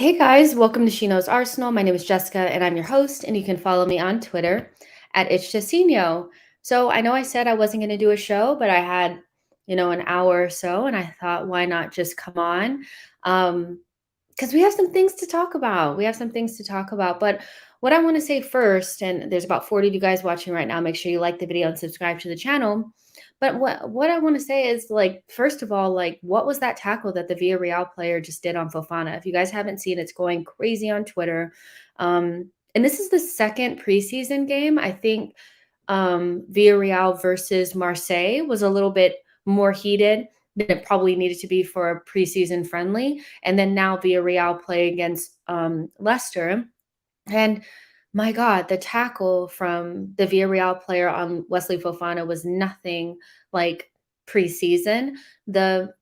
Hey guys, welcome to SheKnowsArsenal. My name is Jessica and I'm your host, and you can follow me on Twitter at @itchjacino. So I know I said I wasn't going to do a show, but I had, an hour or so, and I thought, why not just come on? Because we have some things to talk about. But what I want to say first, and there's about 40 of you guys watching right now, make sure you like the video and subscribe to the channel. But what I want to say is, like, first of all, like, what was that tackle that the Villarreal player just did on Fofana? If you guys haven't seen, it's going crazy on Twitter. And this is the second preseason game. I think Villarreal versus Marseille was a little bit more heated than it probably needed to be for a preseason friendly. And then now Villarreal play against Leicester. And my God, the tackle from the Villarreal player on Wesley Fofana was nothing like preseason. The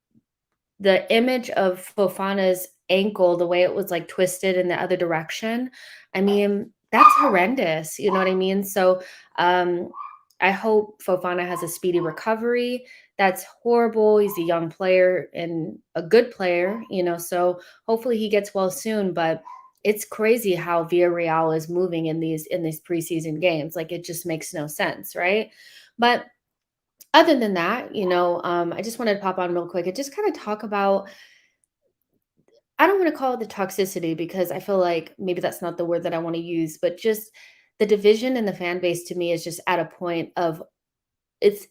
image of Fofana's ankle, the way it was like twisted in the other direction, I mean, that's horrendous. You know what I mean? So I hope Fofana has a speedy recovery. That's horrible. He's a young player and a good player, so hopefully he gets well soon. But it's crazy how Villarreal is moving in these preseason games. Like, it just makes no sense, right? But other than that, I just wanted to pop on real quick and just kind of talk about, I don't want to call it the toxicity, because I feel like maybe that's not the word that I want to use, but just the division in the fan base to me is just at a point of, it's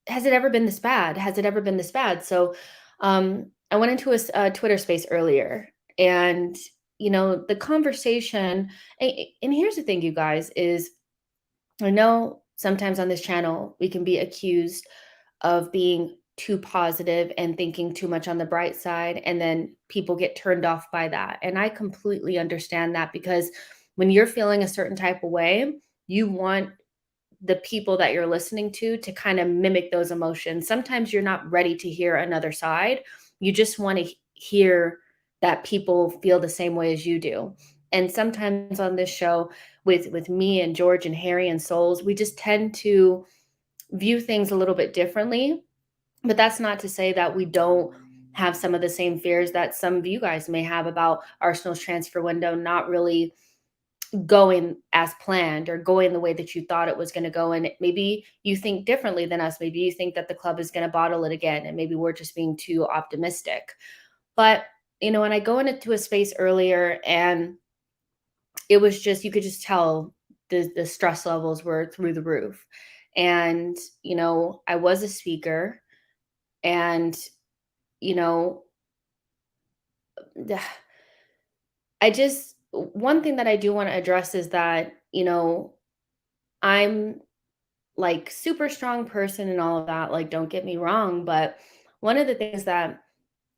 has it ever been this bad? Has it ever been this bad? So I went into a Twitter space earlier, and the conversation, and here's the thing, you guys, is I know sometimes on this channel we can be accused of being too positive and thinking too much on the bright side, and then people get turned off by that. And I completely understand that, because when you're feeling a certain type of way, you want the people that you're listening to kind of mimic those emotions. Sometimes you're not ready to hear another side. You just want to hear that people feel the same way as you do. And sometimes on this show with me and George and Harry and Souls, we just tend to view things a little bit differently. But that's not to say that we don't have some of the same fears that some of you guys may have about Arsenal's transfer window not really going as planned, or going the way that you thought it was going to go. And maybe you think differently than us. Maybe you think that the club is going to bottle it again, and maybe we're just being too optimistic. But, when I go into a space earlier, and it was just, you could just tell the stress levels were through the roof. And, I was a speaker, and, I just, one thing that I do want to address is that, I'm like super strong person and all of that. Like, don't get me wrong. But one of the things that,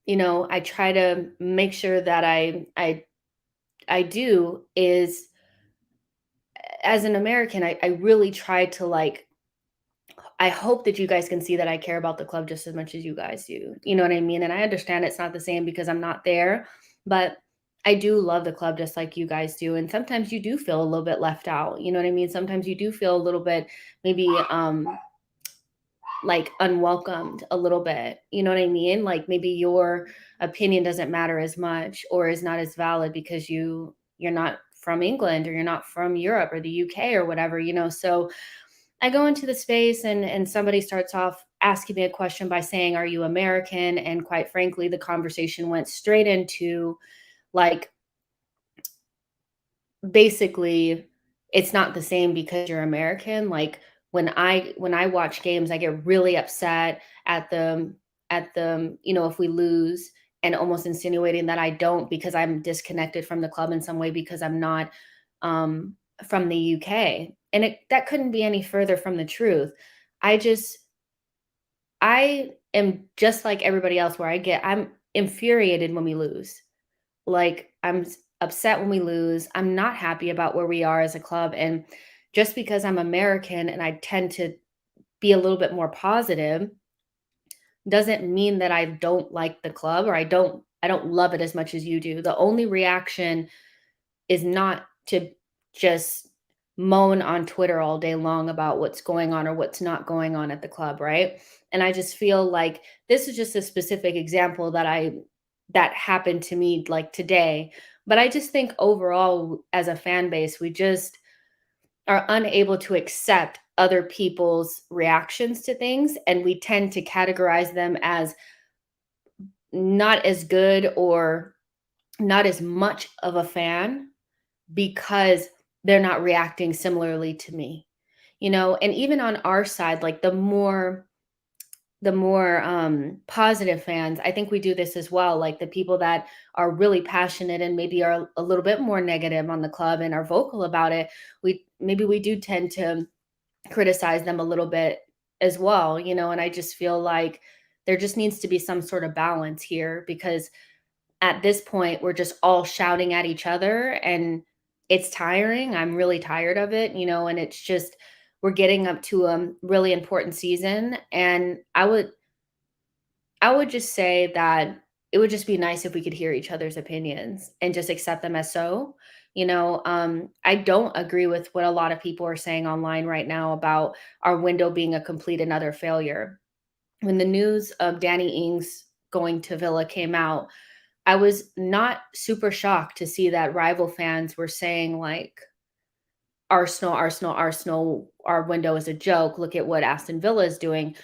I try to make sure that I do is, as an American, I really try to, like, I hope that you guys can see that I care about the club just as much as you guys do. You know what I mean? And I understand it's not the same because I'm not there, but I do love the club just like you guys do, and sometimes you do feel a little bit left out, you know what I mean? Sometimes you do feel a little bit maybe, like, unwelcomed a little bit, you know what I mean? Like, maybe your opinion doesn't matter as much or is not as valid because you're not from England or you're not from Europe or the UK or whatever, you know? So, I go into the space and somebody starts off asking me a question by saying, "Are you American?" And quite frankly, the conversation went straight into, like, basically, it's not the same because you're American. Like, when I watch games, I get really upset at them, if we lose, and almost insinuating that I don't because I'm disconnected from the club in some way because I'm not um from the UK. And that couldn't be any further from the truth. I just I am just like everybody else where I'm infuriated when we lose. Like, upset when we lose. I'm not happy about where we are as a club, and just because I'm American and I tend to be a little bit more positive, doesn't mean that I don't like the club or I don't love it as much as you do. The only reaction is not to just moan on Twitter all day long about what's going on or what's not going on at the club, right? And I just feel like this is just a specific example that happened to me like today. But I just think overall as a fan base, we just are unable to accept other people's reactions to things, and we tend to categorize them as not as good or not as much of a fan because they're not reacting similarly to me. And even on our side, like, the more positive fans, I think we do this as well, like the people that are really passionate and maybe are a little bit more negative on the club and are vocal about it, we do tend to criticize them a little bit as well, and I just feel like there just needs to be some sort of balance here because at this point, we're just all shouting at each other, and it's tiring. I'm really tired of it, and it's just we're getting up to a really important season, and I would just say that it would just be nice if we could hear each other's opinions and just accept them as so. I don't agree with what a lot of people are saying online right now about our window being a complete and utter failure. When the news of Danny Ings going to Villa came out, I was not super shocked to see that rival fans were saying, like, Arsenal, Arsenal, Arsenal, our window is a joke. Look at what Aston Villa is doing.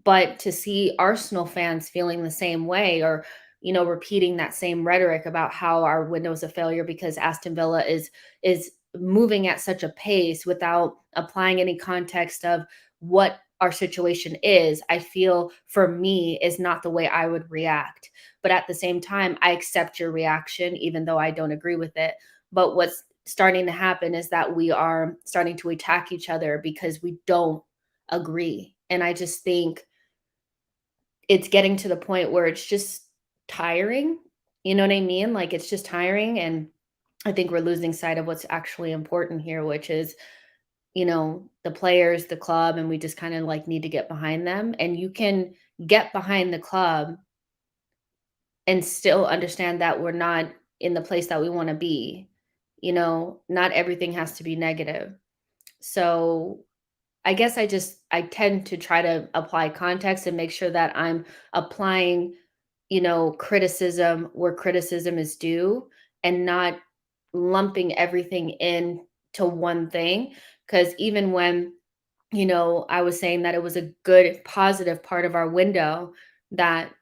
But to see Arsenal fans feeling the same way or, repeating that same rhetoric about how our window is a failure because Aston Villa is moving at such a pace without applying any context of what our situation is, I feel for me is not the way I would react. But at the same time, I accept your reaction, even though I don't agree with it. But what's starting to happen is that we are starting to attack each other because we don't agree. And I just think it's getting to the point where it's just tiring. You know what I mean? Like, it's just tiring. And I think we're losing sight of what's actually important here, which is, the players, the club, and we just kind of like need to get behind them. And you can get behind the club and still understand that we're not in the place that we want to be. Not everything has to be negative. So I guess I tend to try to apply context and make sure that I'm applying, criticism where criticism is due and not lumping everything in to one thing. Because even when, I was saying that it was a good positive part of our window that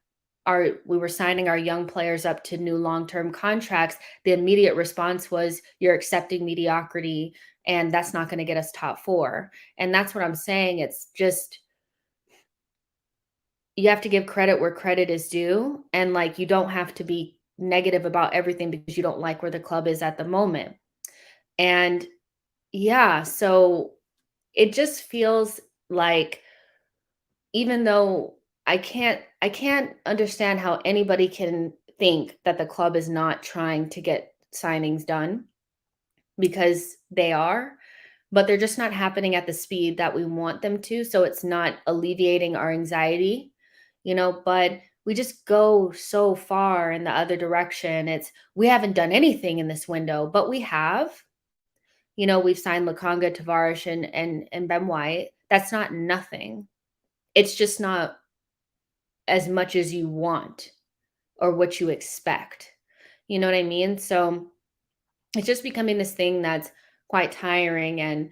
we were signing our young players up to new long-term contracts, the immediate response was, "You're accepting mediocrity, and that's not gonna get us top 4." And that's what I'm saying, it's just you have to give credit where credit is due, and, like, you don't have to be negative about everything because you don't like where the club is at the moment. And, yeah, so it just feels like even though I can't understand how anybody can think that the club is not trying to get signings done because they are, but they're just not happening at the speed that we want them to, so it's not alleviating our anxiety, but we just go so far in the other direction. We haven't done anything in this window, but we have. We've signed Lakanga, Tavares, and Ben White. That's not nothing. It's just not as much as you want or what you expect. You know what I mean? So it's just becoming this thing that's quite tiring, and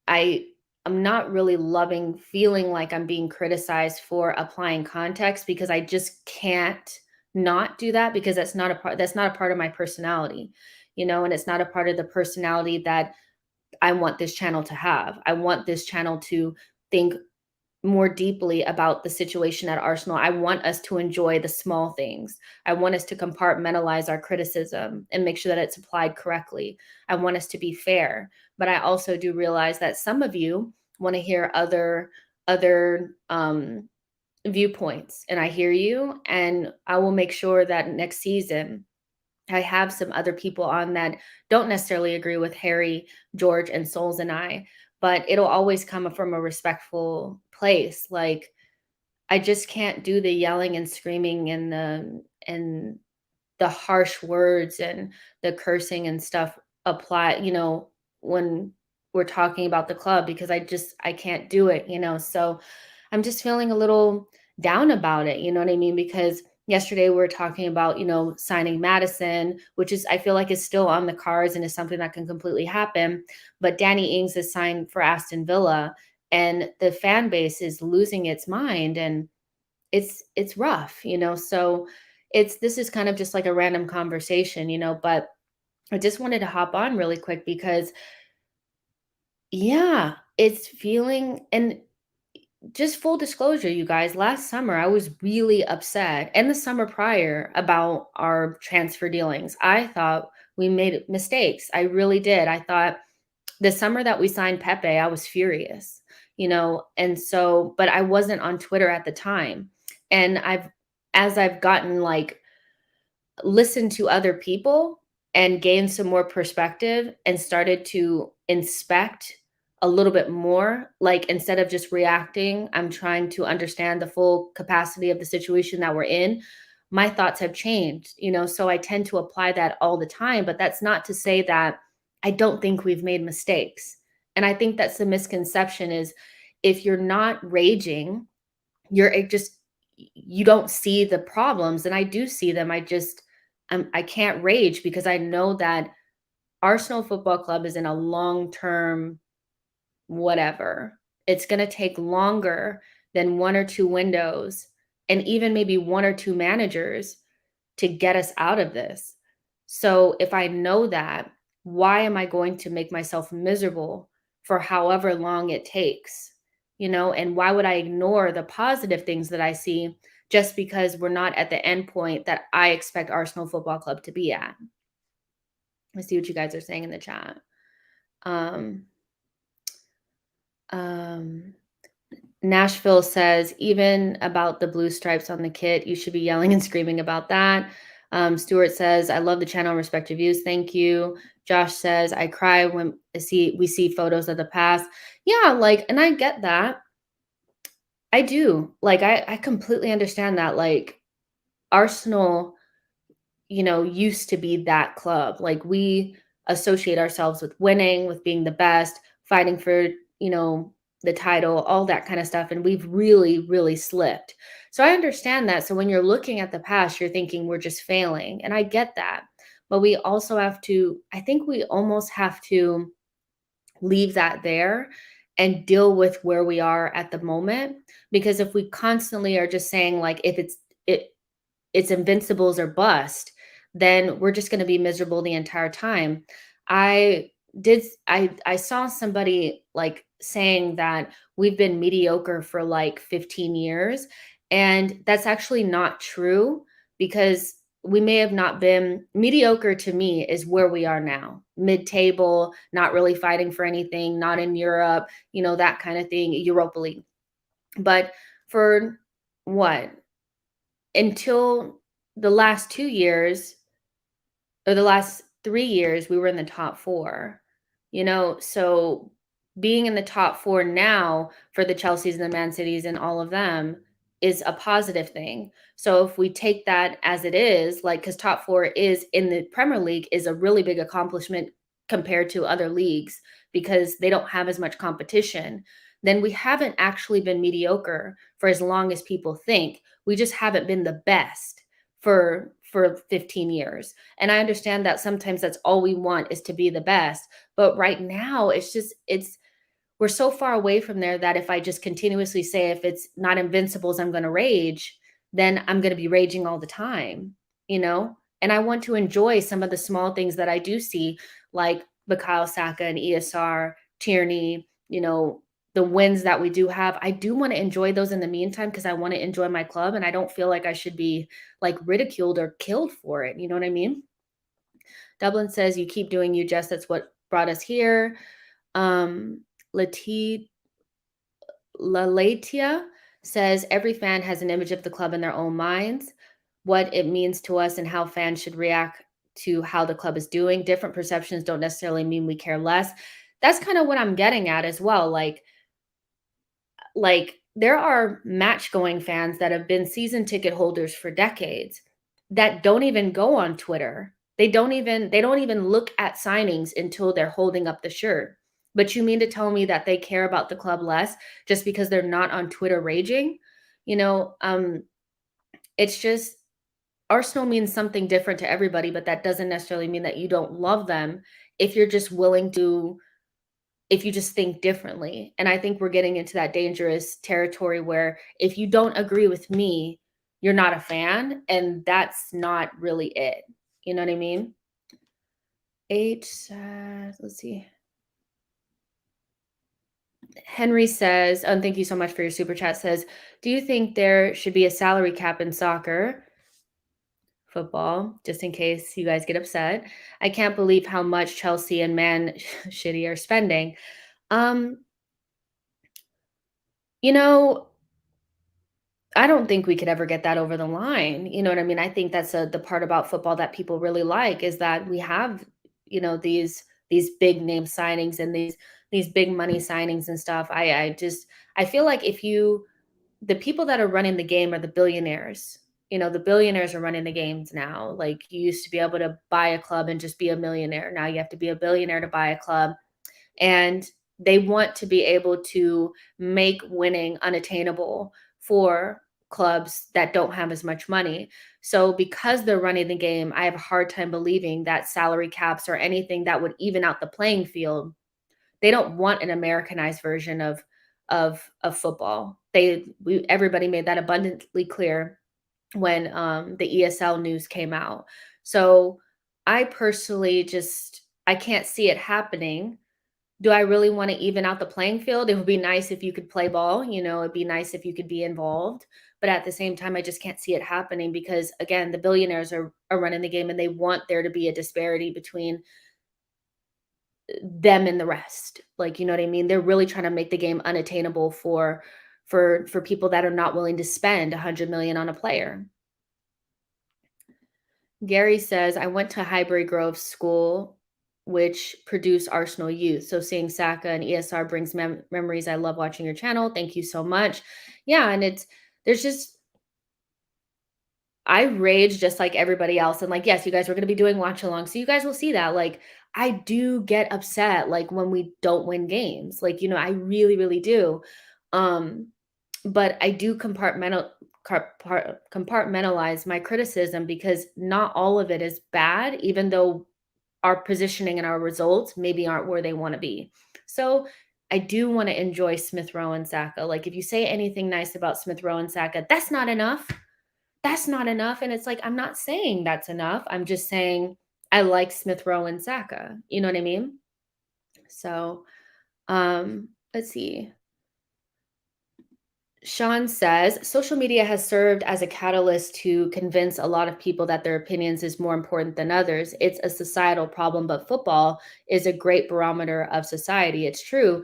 I am not really loving feeling like I'm being criticized for applying context, because I just can't not do that, because that's not a part of my personality, and it's not a part of the personality that I want this channel to have. I want this channel to think more deeply about the situation at Arsenal. I want us to enjoy the small things. I want us to compartmentalize our criticism and make sure that it's applied correctly. I want us to be fair. But I also do realize that some of you want to hear other viewpoints, and I hear you, and I will make sure that next season I have some other people on that don't necessarily agree with Harry, George, and Souls and I, but it'll always come from a respectful place. Like, I just can't do the yelling and screaming and the harsh words and the cursing and stuff apply, when we're talking about the club, because I can't do it. So I'm just feeling a little down about it, you know what I mean? Because yesterday we were talking about, signing Madison, which is, I feel like, is still on the cards and is something that can completely happen. But Danny Ings is signed for Aston Villa, and the fan base is losing its mind, and it's rough. So this is kind of just like a random conversation, but I just wanted to hop on really quick because, yeah, it's feeling. And just full disclosure, you guys, last summer I was really upset, and the summer prior, about our transfer dealings. I thought we made mistakes. I really did. I thought the summer that we signed Pepe, I was furious, and so, but I wasn't on Twitter at the time. And as I've gotten, like, listen to other people and gain some more perspective and started to inspect a little bit more, like, instead of just reacting, I'm trying to understand the full capacity of the situation that we're in. My thoughts have changed, so I tend to apply that all the time. But that's not to say that I don't think we've made mistakes. And I think that's the misconception, is if you're not raging, you don't see the problems. And I do see them. I can't rage, because I know that Arsenal Football Club is in a long-term whatever. It's going to take longer than one or two windows, and even maybe one or two managers, to get us out of this. So if I know that, why am I going to make myself miserable for however long it takes? And why would I ignore the positive things that I see just because we're not at the end point that I expect Arsenal Football Club to be at? Let's see what you guys are saying in the chat. Um, um, Nashville says, even about the blue stripes on the kit, you should be yelling and screaming about that. Stuart says, I love the channel and respect your views. Thank you. Josh says, I cry when we see photos of the past. Yeah, like, and I get that. I do. Like, I completely understand that. Like, Arsenal, used to be that club. Like, we associate ourselves with winning, with being the best, fighting for, the title, all that kind of stuff. And we've really, really slipped. So I understand that. So when you're looking at the past, you're thinking we're just failing. And I get that. But we also I think we almost have to leave that there and deal with where we are at the moment. Because if we constantly are just saying, like, if it's invincibles or bust, then we're just going to be miserable the entire time. I saw somebody, like, saying that we've been mediocre for like 15 years, and that's actually not true, because we may have not been mediocre. To me, is where we are now, mid-table, not really fighting for anything, not in Europe, that kind of thing, Europa League. But for what, until the last 2 years, or the last 3 years, we were in the top four, so being in the top four now for the Chelseas and the Man Cities and all of them is a positive thing. So if we take that as it is, like, because top four is in the Premier League is a really big accomplishment compared to other leagues because they don't have as much competition, then we haven't actually been mediocre for as long as people think. We just haven't been the best for 15 years. And I understand that sometimes that's all we want is to be the best, but right now it's we're so far away from there that if I just continuously say if it's not invincibles, I'm going to rage, then I'm going to be raging all the time, you know? And I want to enjoy some of the small things that I do see, like Bukayo Saka and ESR, Tierney, the wins that we do have. I do want to enjoy those in the meantime because I want to enjoy my club and I don't feel like I should be like ridiculed or killed for it. You know what I mean? Dublin says, you keep doing you, Jess. That's what brought us here. Lati Lalatia says every fan has an image of the club in their own minds, what it means to us and how fans should react to how the club is doing. Different perceptions don't necessarily mean we care less. That's kind of what I'm getting at as well. Like there are match going fans that have been season ticket holders for decades that don't even go on Twitter. They don't even look at signings until they're holding up the shirt. But you mean to tell me that they care about the club less just because they're not on Twitter raging? You know, it's just Arsenal means something different to everybody, but that doesn't necessarily mean that you don't love them if you're just willing to if you just think differently. And I think we're getting into that dangerous territory where if you don't agree with me, you're not a fan. And that's not really it. You know what I mean? H says, let's see. Henry says, and thank you so much for your super chat, says, do you think there should be a salary cap in soccer? Football, just in case you guys get upset. I can't believe how much Chelsea and Man City are spending. Um, you know, I don't think we could ever get that over the line. You know what I mean? I think that's the part about football that people really like is that we have, these big name signings and these big money signings and stuff. I feel like if you the people that are running the game are the billionaires. The billionaires are running the games now. Like you used to be able to buy a club and just be a millionaire. Now you have to be a billionaire to buy a club. And they want to be able to make winning unattainable for clubs that don't have as much money. So because they're running the game, I have a hard time believing that salary caps or anything that would even out the playing field. They don't want an Americanized version of football. Everybody made that abundantly clear when the ESL news came out. So I personally I can't see it happening. Do I really wanna even out the playing field? It would be nice if you could play ball, it'd be nice if you could be involved, but at the same time, I just can't see it happening because, again, the billionaires are running the game, and they want there to be a disparity between them and the rest. Like, you know what I mean? They're really trying to make the game unattainable for people that are not willing to spend 100 million on a player. Gary says, I went to Highbury Grove School, which produced Arsenal youth. So seeing Saka and ESR brings memories. I love watching your channel. Thank you so much. Yeah. And there's just, I rage just like everybody else. And like, yes, you guys are going to be doing watch along. So you guys will see that. Like, I do get upset like when we don't win games. Like, I really, really do. Um, but I do compartmentalize my criticism because not all of it is bad, even though our positioning and our results maybe aren't where they want to be. So I do want to enjoy Smith Rowe and Saka. Like if you say anything nice about Smith Rowe and Saka, that's not enough. That's not enough. And it's like, I'm not saying that's enough. I'm just saying I like Smith Rowe and Saka. You know what I mean? So let's see. Sean says social media has served as a catalyst to convince a lot of people that their opinions is more important than others. It's a societal problem, but football is a great barometer of society. It's true.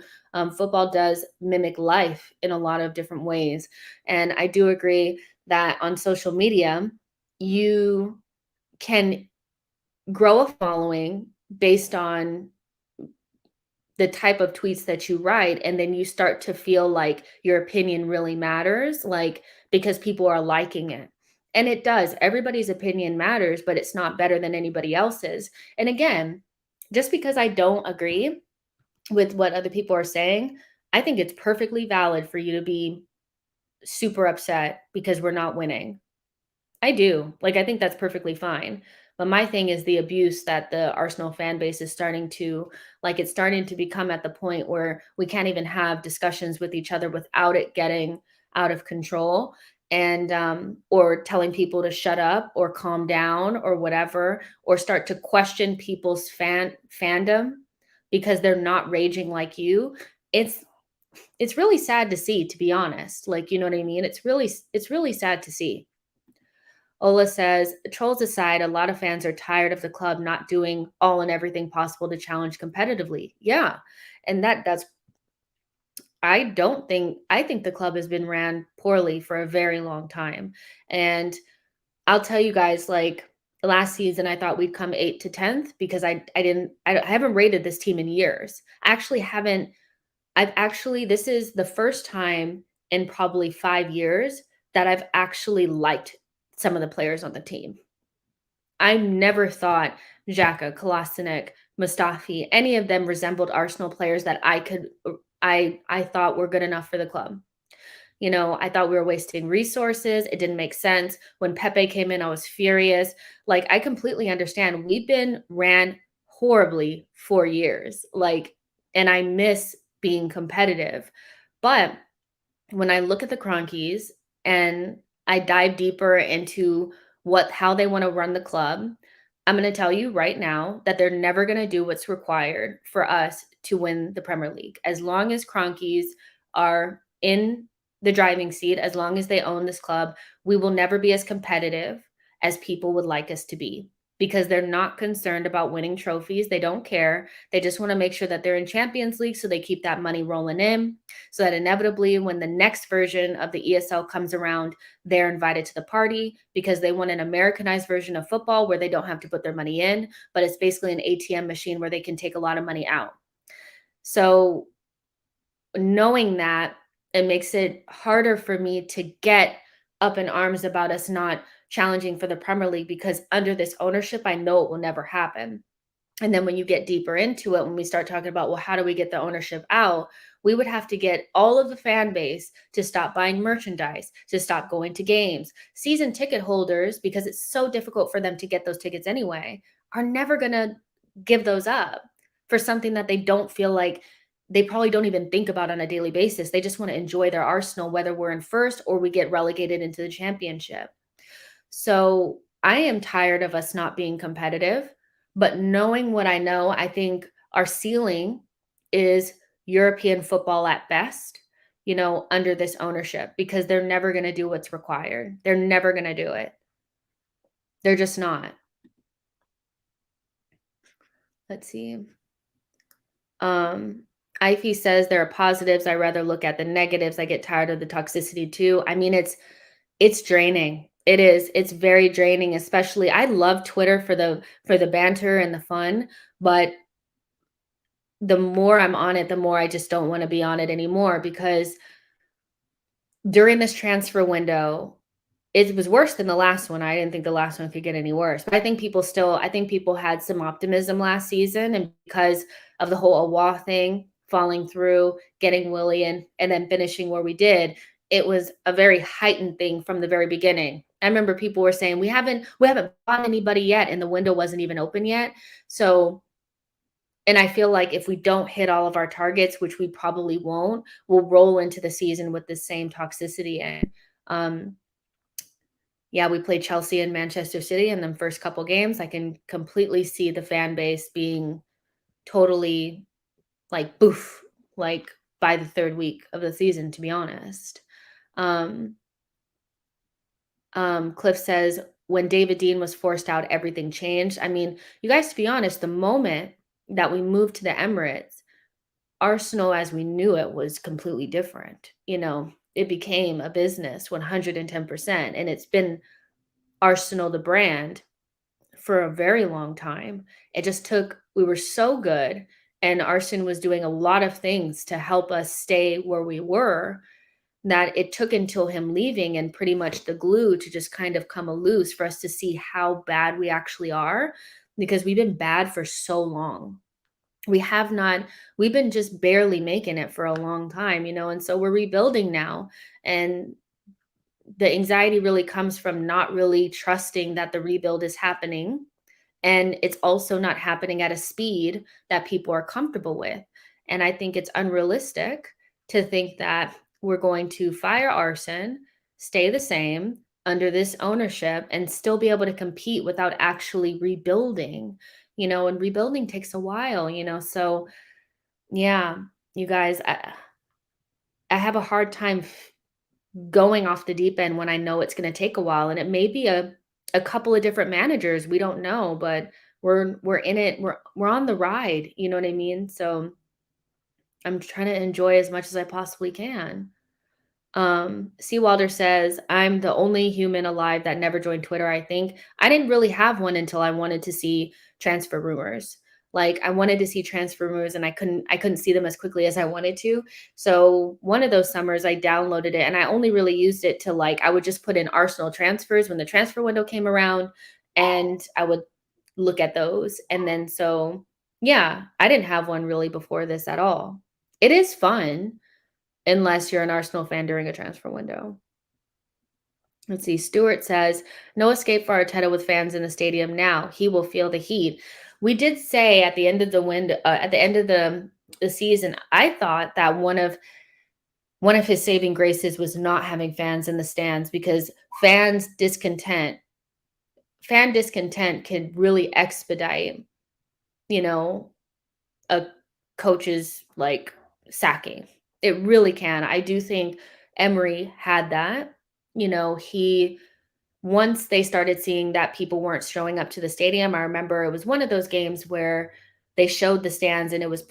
Football does mimic life in a lot of different ways. And I do agree that on social media, you can grow a following based on the type of tweets that you write, and then you start to feel like your opinion really matters, like, because people are liking it. And it does. Everybody's opinion matters, but it's not better than anybody else's. And again, just because I don't agree with what other people are saying, I think it's perfectly valid for you to be super upset because we're not winning. I do. Like, I think that's perfectly fine. But my thing is the abuse that the Arsenal fan base is starting to, like, it's starting to become at the point where we can't even have discussions with each other without it getting out of control, and or telling people to shut up or calm down or whatever, or start to question people's fandom because they're not raging like you. It's it's really sad to see, to be honest. Like, you know what I mean? It's really sad to see. Ola says, trolls aside, a lot of fans are tired of the club not doing all and everything possible to challenge competitively. Yeah. And that's I think the club has been ran poorly for a very long time. And I'll tell you guys, like, last season I thought we'd come 8th to 10th because I haven't rated this team in years. I actually haven't I've actually this is the first time in probably 5 years that I've actually liked some of the players on the team. I never thought Xhaka, Kolasinac, Mustafi, any of them resembled Arsenal players that I thought were good enough for the club. You know, I thought we were wasting resources. It didn't make sense. When Pepe came in, I was furious. Like, I completely understand. We've been ran horribly for years. Like, and I miss being competitive. But when I look at the Cronkies and I dive deeper into how they want to run the club, I'm going to tell you right now that they're never going to do what's required for us to win the Premier League. As long as Cronkies are in the driving seat, as long as they own this club, we will never be as competitive as people would like us to be, because they're not concerned about winning trophies. They don't care. They just want to make sure that they're in Champions League so they keep that money rolling in, so that inevitably when the next version of the ESL comes around, they're invited to the party, because they want an Americanized version of football where they don't have to put their money in, but it's basically an ATM machine where they can take a lot of money out. So knowing that, it makes it harder for me to get up in arms about us not challenging for the Premier League, because under this ownership, I know it will never happen. And then when you get deeper into it, when we start talking about, well, how do we get the ownership out? We would have to get all of the fan base to stop buying merchandise, to stop going to games. Season ticket holders, because it's so difficult for them to get those tickets anyway, are never going to give those up for something that they don't feel like, they probably don't even think about on a daily basis. They just want to enjoy their Arsenal, whether we're in first or we get relegated into the championship. So I am tired of us not being competitive, but knowing what I know, I think our ceiling is European football at best, you know, under this ownership, because they're never going to do what's required. They're never going to do it. They're just not. Let's see. Ify says there are positives. I rather look at the negatives. I get tired of the toxicity too. I mean, it's draining. It is. It's very draining, especially I love Twitter for the banter and the fun, but the more I'm on it, the more I just don't want to be on it anymore, because during this transfer window, it was worse than the last one. I didn't think the last one could get any worse. But I think people had some optimism last season, and because of the whole Awa thing falling through, getting Willian, and then finishing where we did, it was a very heightened thing from the very beginning. I remember people were saying we haven't bought anybody yet, and the window wasn't even open yet. So, and I feel like if we don't hit all of our targets, which we probably won't, we'll roll into the season with the same toxicity. And yeah, we played Chelsea and Manchester City in the first couple games. I can completely see the fan base being totally like boof, like by the third week of the season, to be honest. Cliff says, when David Dean was forced out, everything changed. I mean, you guys, to be honest, the moment that we moved to the Emirates, Arsenal as we knew it was completely different. You know, it became a business 110%. And it's been Arsenal, the brand, for a very long time. We were so good. and Arsene was doing a lot of things to help us stay where we were, that it took until him leaving and pretty much the glue to just kind of come loose for us to see how bad we actually are, because we've been bad for so long. We have not, we've been just barely making it for a long time, and so we're rebuilding now. And the anxiety really comes from not really trusting that the rebuild is happening, and it's also not happening at a speed that people are comfortable with. And I think it's unrealistic to think that we're going to fire Arson, stay the same under this ownership, and still be able to compete without actually rebuilding, and rebuilding takes a while, So, yeah, you guys, I have a hard time going off the deep end when I know it's going to take a while, and it may be a couple of different managers, we don't know, but we're in it, we're on the ride, you know what I mean? So I'm trying to enjoy as much as I possibly can. Seawalder says, I'm the only human alive that never joined Twitter. I think I didn't really have one until I wanted to see transfer rumors. Like I wanted to see transfer rumors and I couldn't see them as quickly as I wanted to. So one of those summers I downloaded it and I only really used it to like I would just put in Arsenal transfers when the transfer window came around and I would look at those. And then so yeah, I didn't have one really before this at all. It is fun unless you're an Arsenal fan during a transfer window. Let's see. Stewart says, no escape for Arteta with fans in the stadium now. He will feel the heat. We did say at the end of the at the end of the season, I thought that one of his saving graces was not having fans in the stands, because fan discontent could really expedite, you know, a coach's like sacking. It really can. I do think Emery had that. He once they started seeing that people weren't showing up to the stadium, I remember it was one of those games where they showed the stands and it was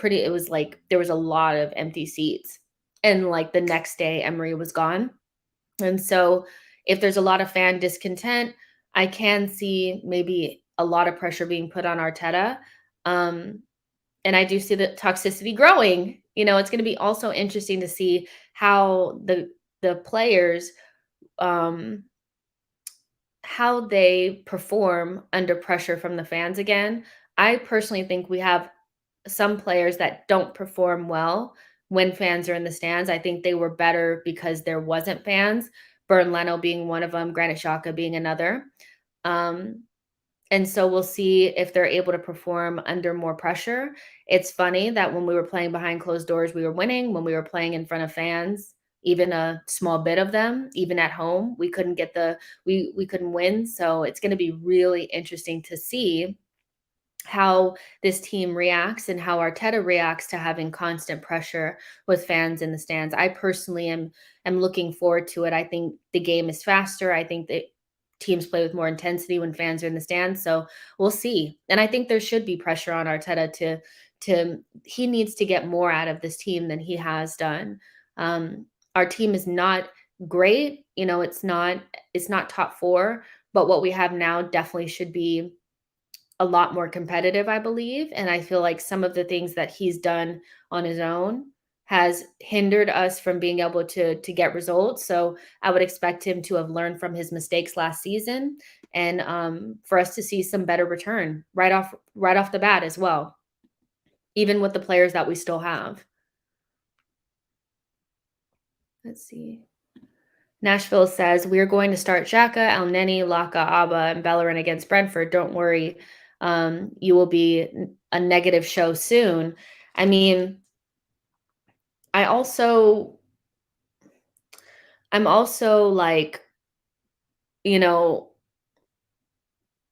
like there was a lot of empty seats. And like the next day Emery was gone. And so if there's a lot of fan discontent, I can see maybe a lot of pressure being put on Arteta. Um, and I do see the toxicity growing. It's going to be also interesting to see how the players, um, how they perform under pressure from the fans again. I personally think we have some players that don't perform well when fans are in the stands. I think they were better because there wasn't fans. Bern Leno being one of them, Granit Xhaka being another. Um, and so we'll see if they're able to perform under more pressure. It's funny that when we were playing behind closed doors, we were winning. When we were playing in front of fans, even a small bit of them, even at home, we couldn't get we couldn't win. So it's going to be really interesting to see how this team reacts and how Arteta reacts to having constant pressure with fans in the stands. I personally am looking forward to it. I think the game is faster. I think that teams play with more intensity when fans are in the stands. So we'll see. And I think there should be pressure on Arteta to he needs to get more out of this team than he has done. Our team is not great. It's not top four, but what we have now definitely should be a lot more competitive, I believe. And I feel like some of the things that he's done on his own has hindered us from being able to get results. So I would expect him to have learned from his mistakes last season, and for us to see some better return right off the bat as well, even with the players that we still have. Let's see. Nashville says, we're going to start Xhaka, El Neni, Laka, Abba, and Bellerin against Brentford. Don't worry. You will be a negative show soon. I mean, I'm also like, you know,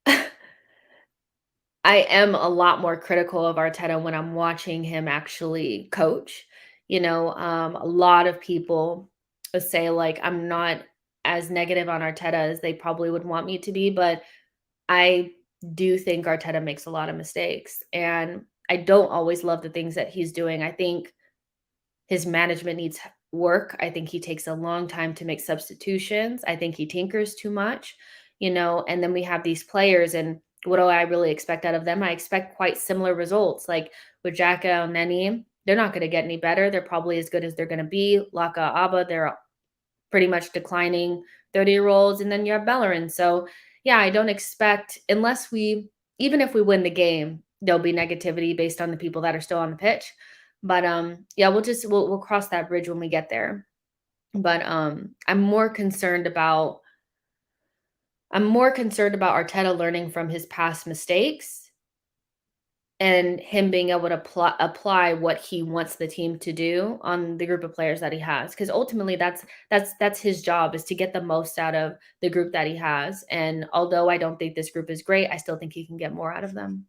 I am a lot more critical of Arteta when I'm watching him actually coach. A lot of people say like I'm not as negative on Arteta as they probably would want me to be, but I do think Arteta makes a lot of mistakes, and I don't always love the things that he's doing. I think his management needs work. I think he takes a long time to make substitutions. I think he tinkers too much, and then we have these players, and what do I really expect out of them? I expect quite similar results. Like with Xhaka and Neni, they're not going to get any better. They're probably as good as they're going to be. Laka Abba, they're pretty much declining 30-year-olds. And then you have Bellerin. So, yeah, I don't expect, unless even if we win the game, there'll be negativity based on the people that are still on the pitch. But yeah, we'll cross that bridge when we get there. But I'm more concerned about Arteta learning from his past mistakes and him being able to apply what he wants the team to do on the group of players that he has. Because ultimately, that's his job, is to get the most out of the group that he has. And although I don't think this group is great, I still think he can get more out of them.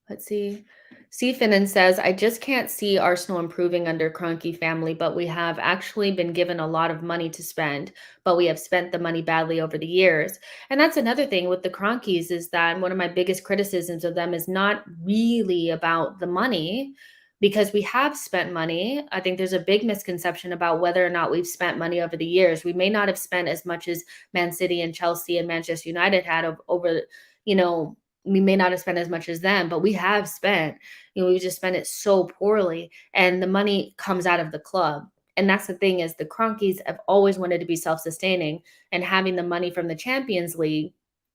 Let's see. Finnan says, I just can't see Arsenal improving under Kroenke family, but we have actually been given a lot of money to spend, but we have spent the money badly over the years. And that's another thing with the Kroenkes, is that one of my biggest criticisms of them is not really about the money, because we have spent money. I think there's a big misconception about whether or not we've spent money over the years. We may not have spent as much as Man City and Chelsea and Manchester United had over, you know, we may not have spent as much as them, but we have spent. We just spent it so poorly, and the money comes out of the club. And that's the thing, is the Kroenkes have always wanted to be self-sustaining, and having the money from the Champions League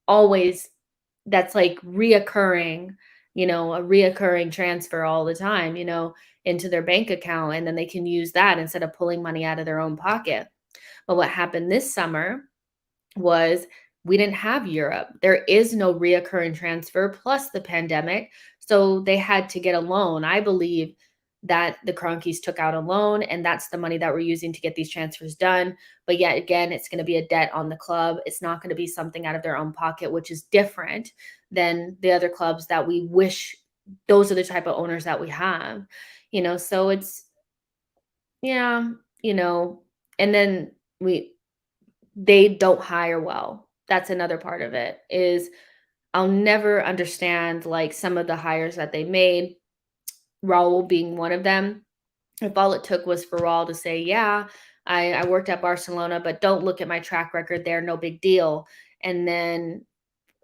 always, that's like reoccurring, a reoccurring transfer all the time, into their bank account, and then they can use that instead of pulling money out of their own pocket. But what happened this summer was we didn't have Europe. There is no reoccurring transfer plus the pandemic. So they had to get a loan. I believe that the Kroenkes took out a loan, and that's the money that we're using to get these transfers done. But yet again, it's going to be a debt on the club. It's not going to be something out of their own pocket, which is different than the other clubs that we wish those are the type of owners that we have. So it's, yeah, and then they don't hire well. That's another part of it, is I'll never understand like some of the hires that they made, Raul being one of them. If all it took was for Raul to say, yeah, I worked at Barcelona, but don't look at my track record there, no big deal. And then,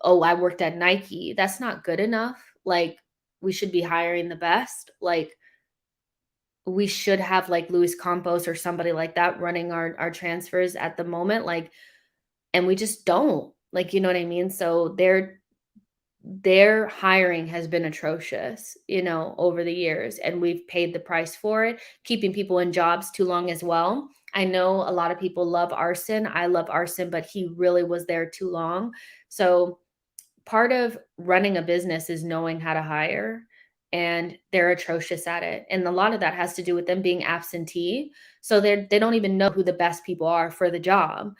oh, I worked at Nike. That's not good enough. Like, we should be hiring the best. Like, we should have like Luis Campos or somebody like that running our transfers at the moment. Like, and we just don't, like, you know what I mean? So their hiring has been atrocious, over the years, and we've paid the price for it, keeping people in jobs too long as well. I know a lot of people love Arsen. I love Arsen, but he really was there too long. So part of running a business is knowing how to hire, and they're atrocious at it. And a lot of that has to do with them being absentee. So they don't even know who the best people are for the job,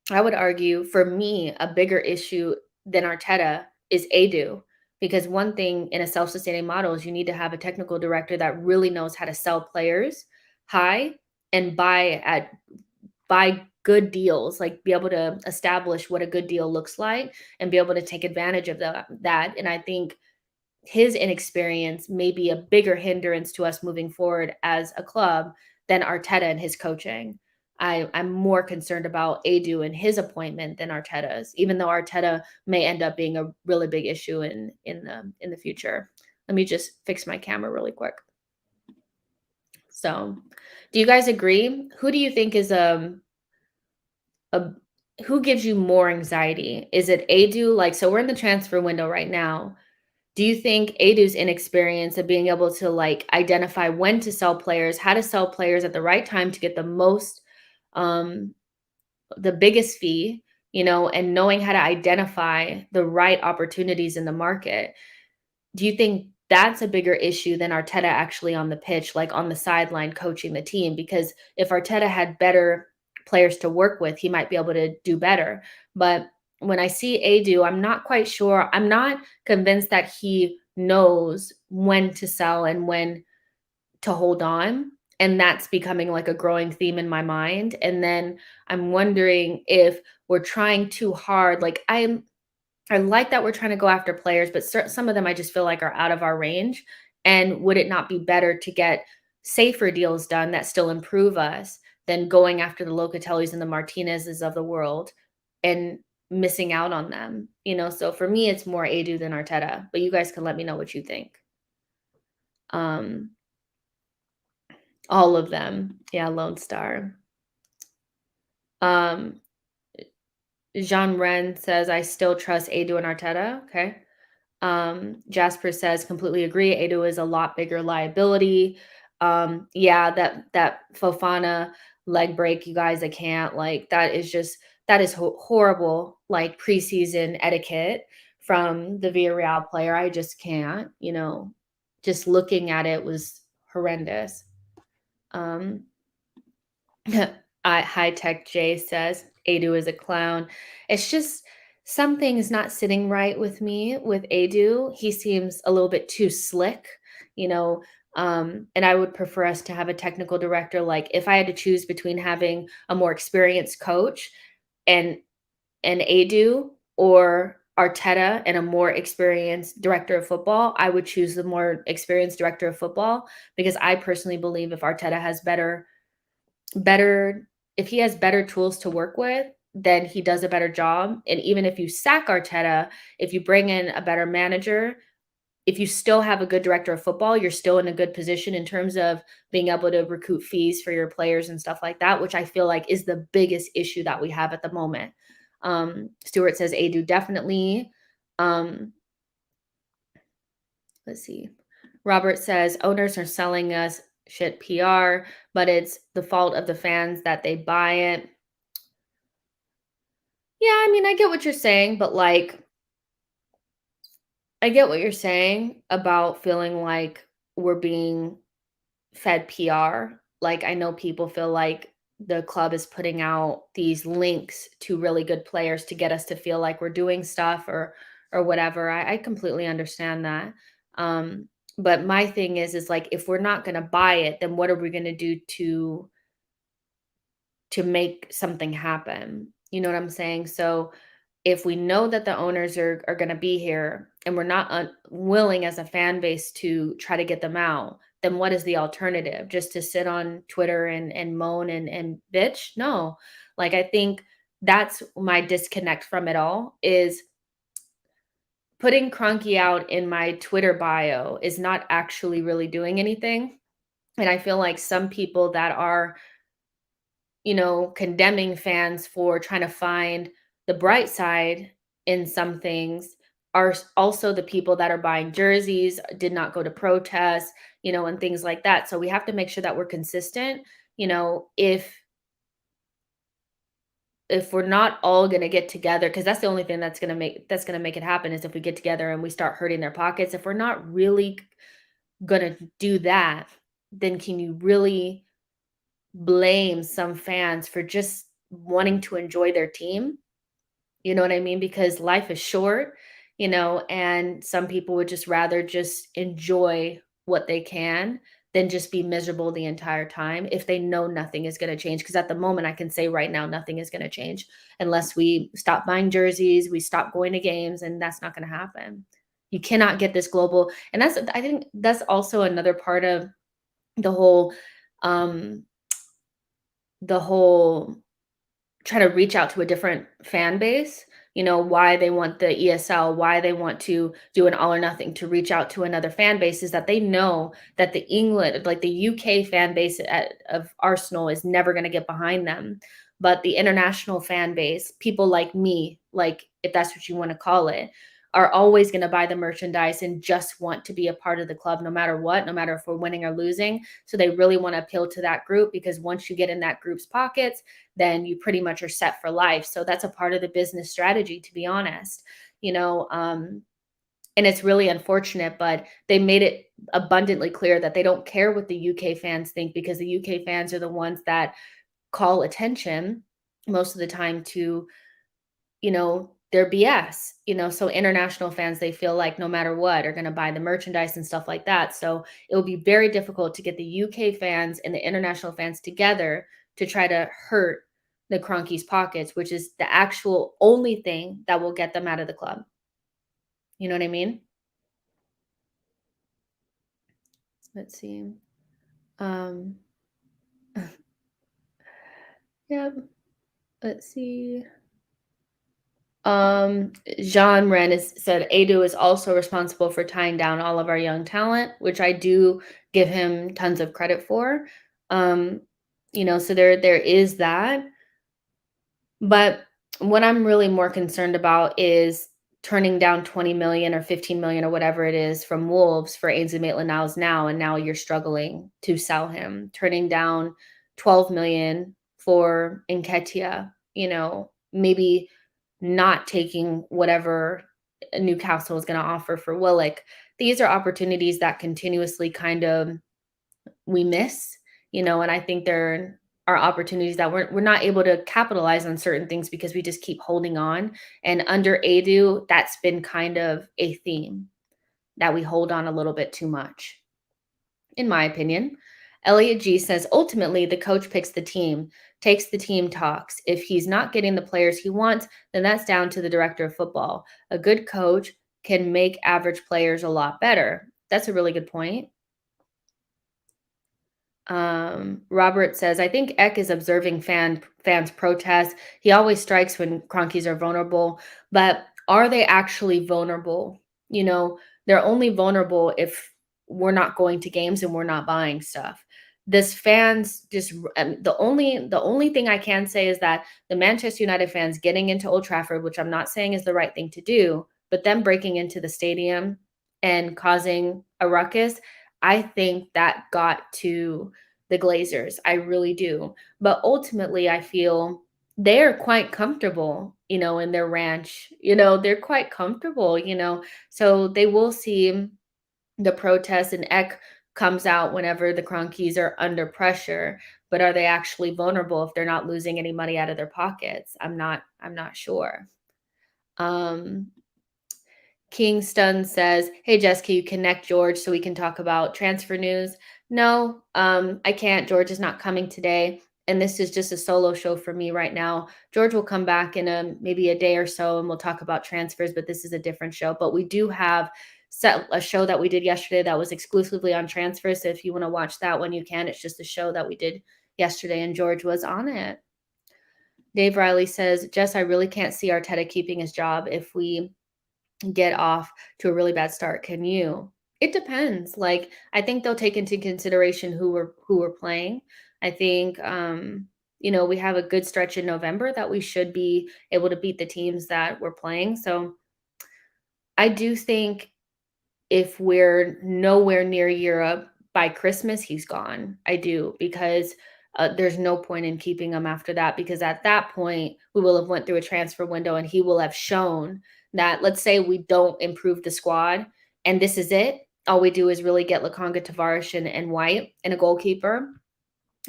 I would argue, for me, a bigger issue than Arteta is Edu, because one thing in a self-sustaining model is you need to have a technical director that really knows how to sell players high and buy good deals, like be able to establish what a good deal looks like and be able to take advantage of that. And I think his inexperience may be a bigger hindrance to us moving forward as a club than Arteta and his coaching. I'm more concerned about Edu and his appointment than Arteta's, even though Arteta may end up being a really big issue in the future. Let me just fix my camera really quick. So, do you guys agree? Who do you think is who gives you more anxiety? Is it Edu? Like, so we're in the transfer window right now. Do you think Edu's inexperience of being able to like identify when to sell players, how to sell players at the right time to get the most, the biggest fee, and knowing how to identify the right opportunities in the market, do you think that's a bigger issue than Arteta actually on the pitch, like on the sideline coaching the team? Because if Arteta had better players to work with, he might be able to do better. But when I see Edu, I'm not quite sure. I'm not convinced that he knows when to sell and when to hold on. And that's becoming like a growing theme in my mind. And then I'm wondering if we're trying too hard. Like, I like that we're trying to go after players, but some of them I just feel like are out of our range. And would it not be better to get safer deals done that still improve us than going after the Locatellis and the Martinezes of the world? And missing out on them, so for me, it's more Adu than Arteta, but you guys can let me know what you think. Um, all of them. Yeah, Lone Star. Um, Jean Ren says, I still trust Adu and Arteta. Okay. Jasper says, completely agree. Adu is a lot bigger liability. Yeah, that Fofana leg break, you guys, I can't, like, that is horrible, like, preseason etiquette from the Villarreal player. I just can't, just looking at it was horrendous. Um, High Tech J says, Adu is a clown. It's just something's not sitting right with me with Adu. He seems a little bit too slick, you know. And I would prefer us to have a technical director. Like, if I had to choose between having a more experienced coach and Adu, or Arteta and a more experienced director of football, I would choose the more experienced director of football, because I personally believe if Arteta has better if he has better tools to work with, then he does a better job. And even if you sack Arteta, if you bring in a better manager, if you still have a good director of football, you're still in a good position in terms of being able to recoup fees for your players and stuff like that, which I feel like is the biggest issue that we have at the moment. Stuart says Adu definitely. Let's see. Robert says owners are selling us shit PR, but it's the fault of the fans that they buy it. Yeah, I mean, I get what you're saying, but, like, I get what you're saying about feeling like we're being fed PR. Like, I know people feel like the club is putting out these links to really good players to get us to feel like we're doing stuff, or whatever. I completely understand that. But my thing is like, if we're not gonna buy it, then what are we gonna do to make something happen? You know what I'm saying? So if we know that the owners are going to be here and we're not willing as a fan base to try to get them out, then what is the alternative? Just to sit on Twitter and moan and bitch? No. Like, I think that's my disconnect from it all, is putting Cronky out in my Twitter bio is not actually really doing anything. And I feel like some people that are, condemning fans for trying to find the bright side in some things are also the people that are buying jerseys, did not go to protests, and things like that. So we have to make sure that we're consistent. If we're not all going to get together, because that's the only thing that's going to make it happen, is if we get together and we start hurting their pockets. If we're not really going to do that, then can you really blame some fans for just wanting to enjoy their team? You know what I mean? Because life is short, and some people would just rather just enjoy what they can than just be miserable the entire time if they know nothing is going to change. Because at the moment, I can say right now, nothing is going to change unless we stop buying jerseys, we stop going to games, and that's not going to happen. You cannot get this global. And I think that's also another part of the whole, um, the whole try to reach out to a different fan base, why they want the ESL, why they want to do an all or nothing to reach out to another fan base, is that they know that the UK fan base of Arsenal is never going to get behind them. But the international fan base, people like me, like, if that's what you want to call it, are always going to buy the merchandise and just want to be a part of the club no matter what, no matter if we're winning or losing. So they really want to appeal to that group, because once you get in that group's pockets, then you pretty much are set for life. So that's a part of the business strategy, to be honest. And it's really unfortunate, but they made it abundantly clear that they don't care what the UK fans think, because the UK fans are the ones that call attention most of the time to, their BS, so international fans, they feel like no matter what are going to buy the merchandise and stuff like that. So it will be very difficult to get the UK fans and the international fans together to try to hurt the Cronkies' pockets, which is the actual only thing that will get them out of the club. You know what I mean? Let's see. Um, yeah, let's see. Jean Ren said Adu is also responsible for tying down all of our young talent, which I do give him tons of credit for. Um, so there is that. But what I'm really more concerned about is turning down 20 million or 15 million or whatever it is from Wolves for Ainsley Maitland-Niles now, and now you're struggling to sell him. Turning down 12 million for Nketiah, maybe not taking whatever Newcastle is going to offer for Willock. These are opportunities that continuously kind of we miss, and I think there are opportunities that we're not able to capitalize on certain things because we just keep holding on. And under Adu, that's been kind of a theme that we hold on a little bit too much, in my opinion. Elliot G says ultimately the coach picks the team, takes the team talks. If he's not getting the players he wants, then that's down to the director of football. A good coach can make average players a lot better. That's a really good point. Robert says, I think Eck is observing fans protest. He always strikes when Cronkies are vulnerable, but are they actually vulnerable? They're only vulnerable if we're not going to games and we're not buying stuff. This fans just the only thing I can say is that the Manchester United fans getting into Old Trafford, which I'm not saying is the right thing to do, but them breaking into the stadium and causing a ruckus, I think that got to the Glazers. I really do. But ultimately, I feel they're quite comfortable, in their ranch. They're quite comfortable, so they will see the protests, and Eck comes out whenever the Cronkies are under pressure. But are they actually vulnerable if they're not losing any money out of their pockets? I'm not sure. Kingston says, "Hey Jess, can you connect George so we can talk about transfer news?" No, I can't. George is not coming today, and this is just a solo show for me right now. George will come back in maybe a day or so, and we'll talk about transfers. But this is a different show. But we do have a show that we did yesterday that was exclusively on transfers. So if you want to watch that one, you can. It's just a show that we did yesterday, and George was on it. Dave Riley says, "Jess, I really can't see Arteta keeping his job if we get off to a really bad start. Can you?" It depends. Like, I think they'll take into consideration who we're playing. I think we have a good stretch in November that we should be able to beat the teams that we're playing. So I do think if we're nowhere near Europe by Christmas, he's gone. I do, because there's no point in keeping him after that, because at that point we will have went through a transfer window and he will have shown that, let's say we don't improve the squad and this is it. All we do is really get Lakanga, Tavares, and White and a goalkeeper,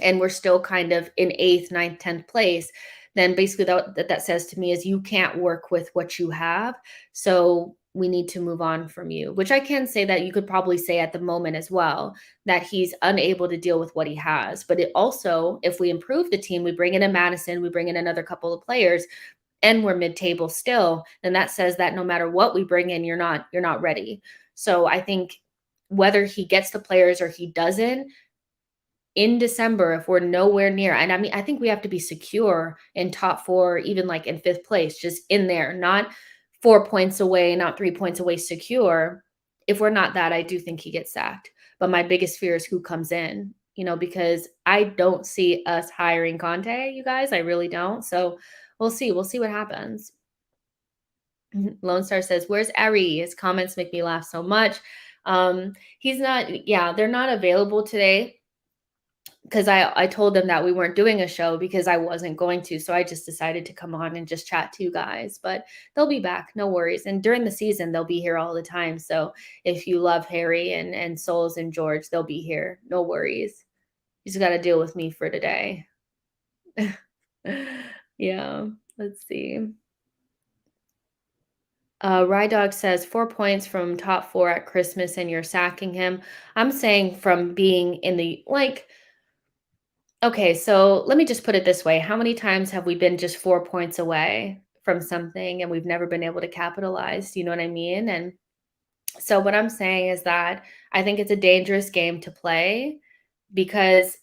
and we're still kind of in 8th, 9th, 10th place, then basically that says to me is you can't work with what you have. So we need to move on from you, which I can say that you could probably say at the moment as well, that he's unable to deal with what he has. But it also, if we improve the team, we bring in a Madison, we bring in another couple of players, and we're mid-table still, then that says that no matter what we bring in, you're not ready. So I think whether he gets the players or he doesn't, in December, if we're nowhere near, and I mean, I think we have to be secure in top 4, even like in 5th place, just in there, not 4 points away, not 3 points away, secure. If we're not that, I do think he gets sacked. But my biggest fear is who comes in, because I don't see us hiring Conte, you guys. I really don't. So we'll see. We'll see what happens. Lone Star says, "Where's Ari?" His comments make me laugh so much. He's not, yeah, they're not available today, because I told them that we weren't doing a show because I wasn't going to. So I just decided to come on and just chat to you guys. But they'll be back, no worries. And during the season, they'll be here all the time. So if you love Harry and Souls and George, they'll be here. No worries. You just got to deal with me for today. Yeah, let's see. Rydog says 4 points from top 4 at Christmas and you're sacking him. I'm saying from being in the, okay, so let me just put it this way. How many times have we been just 4 points away from something and we've never been able to capitalize? You know what I mean? And so what I'm saying is that I think it's a dangerous game to play, because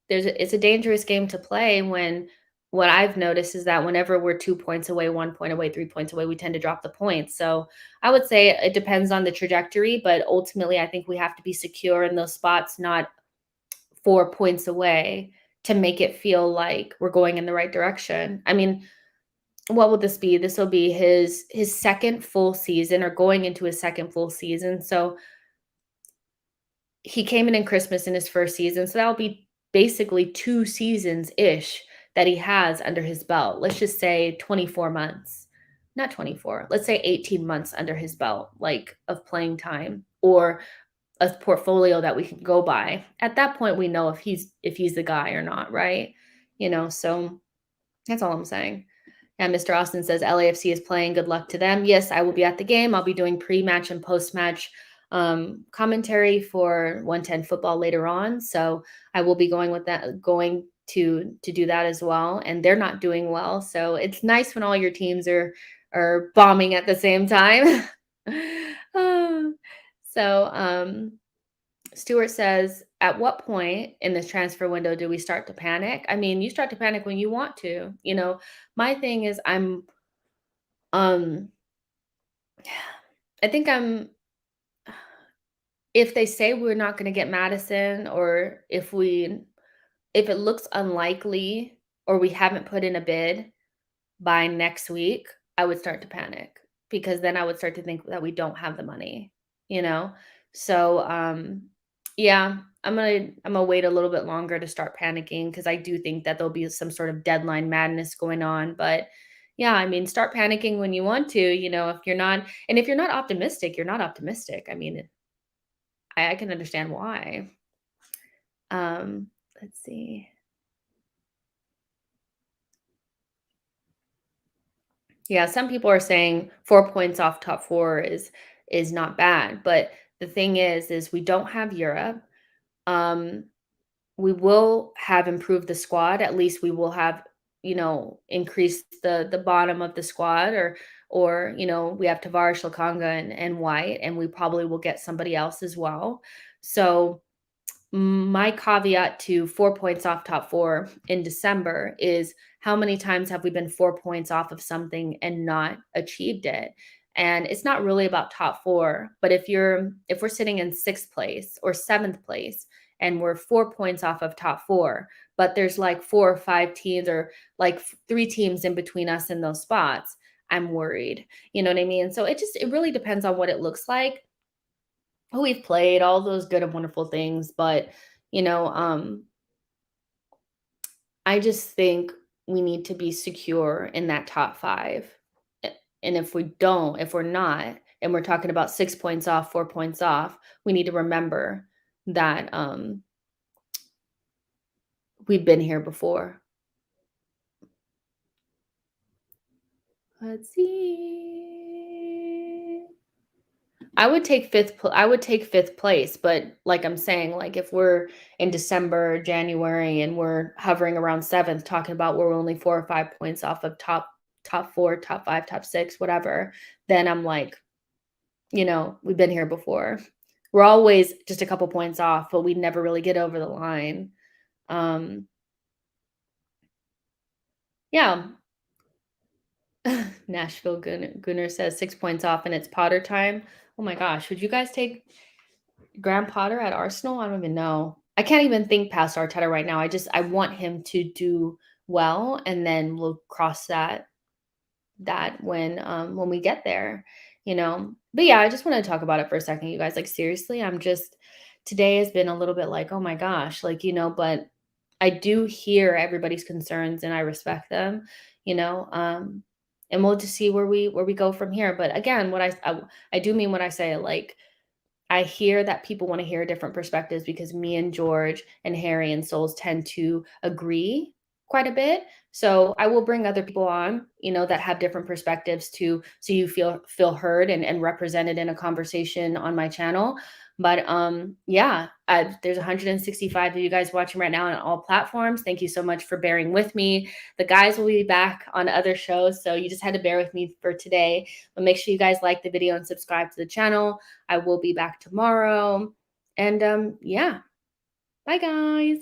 it's a dangerous game to play when what I've noticed is that whenever we're 2 points away, 1 point away, 3 points away, we tend to drop the points. So I would say it depends on the trajectory, but ultimately, I think we have to be secure in those spots, not 4 points away to make it feel like we're going in the right direction. I mean, what will this be? This will be his second full season or going into his second full season. So he came in Christmas in his first season, so that'll be basically 2 seasons-ish that he has under his belt. Let's just say 24 months. Not 24, let's say 18 months under his belt, like, of playing time or a portfolio that we can go by. At that point, we know if he's the guy or not, right? So that's all I'm saying. And Mr. Austin says LAFC is playing. Good luck to them. Yes, I will be at the game. I'll be doing pre-match and post-match commentary for 110 football later on. So I will be going to do that as well. And they're not doing well, so it's nice when all your teams are bombing at the same time. Ah, so Stuart says, at what point in this transfer window do we start to panic? I mean, you start to panic when you want to. My thing is um I think if they say we're not going to get Madison, or if it looks unlikely or we haven't put in a bid by next week, I would start to panic, because then I would start to think that we don't have the money, you know? So, yeah, I'm gonna wait a little bit longer to start panicking, because I do think that there'll be some sort of deadline madness going on. But yeah, I mean, start panicking when you want to, if you're not optimistic, you're not optimistic. I mean, I can understand why. Let's see. Yeah, some people are saying 4 points off top 4 is not bad, but the thing is we don't have Europe. Um, we will have improved the squad. At least we will have, increased the bottom of the squad, or we have Tavares, Lakanga, and White, and we probably will get somebody else as well. So my caveat to 4 points off top 4 in December is, how many times have we been 4 points off of something and not achieved it? And it's not really about top 4, but if we're sitting in 6th place or 7th place and we're 4 points off of top 4, but there's like 4 or 5 teams, or like 3 teams in between us in those spots, I'm worried. You know what I mean? So it really depends on what it looks like, who we've played, all those good and wonderful things. But, you know, um, I just think we need to be secure in that top 5. And if we're not, and we're talking about 6 points off, 4 points off, we need to remember that we've been here before. Let's see. I would take 5th place, but like I'm saying, like, if we're in December, January, and we're hovering around 7th, talking about we're only 4 or 5 points off of top 4, top 5, top 6, whatever, then I'm like, we've been here before. We're always just a couple points off, but we never really get over the line. Um, yeah. Nashville Gunner says 6 points off and it's Potter time. Oh my gosh, would you guys take Graham Potter at Arsenal? I don't even know. I can't even think past Arteta right now. I want him to do well, and then we'll cross that when we get there. But yeah, I just want to talk about it for a second, you guys. Like, seriously, today has been a little bit like, oh my gosh, but I do hear everybody's concerns and I respect them, you know. And we'll just see where we go from here. But again, I do mean what I say. Like, I hear that people want to hear different perspectives, because me and George and Harry and Souls tend to agree quite a bit. So I will bring other people on, that have different perspectives too, so you feel heard and represented in a conversation on my channel. But yeah, there's 165 of you guys watching right now on all platforms. Thank you so much for bearing with me. The guys will be back on other shows, so you just had to bear with me for today. But make sure you guys like the video and subscribe to the channel. I will be back tomorrow. And yeah, bye guys.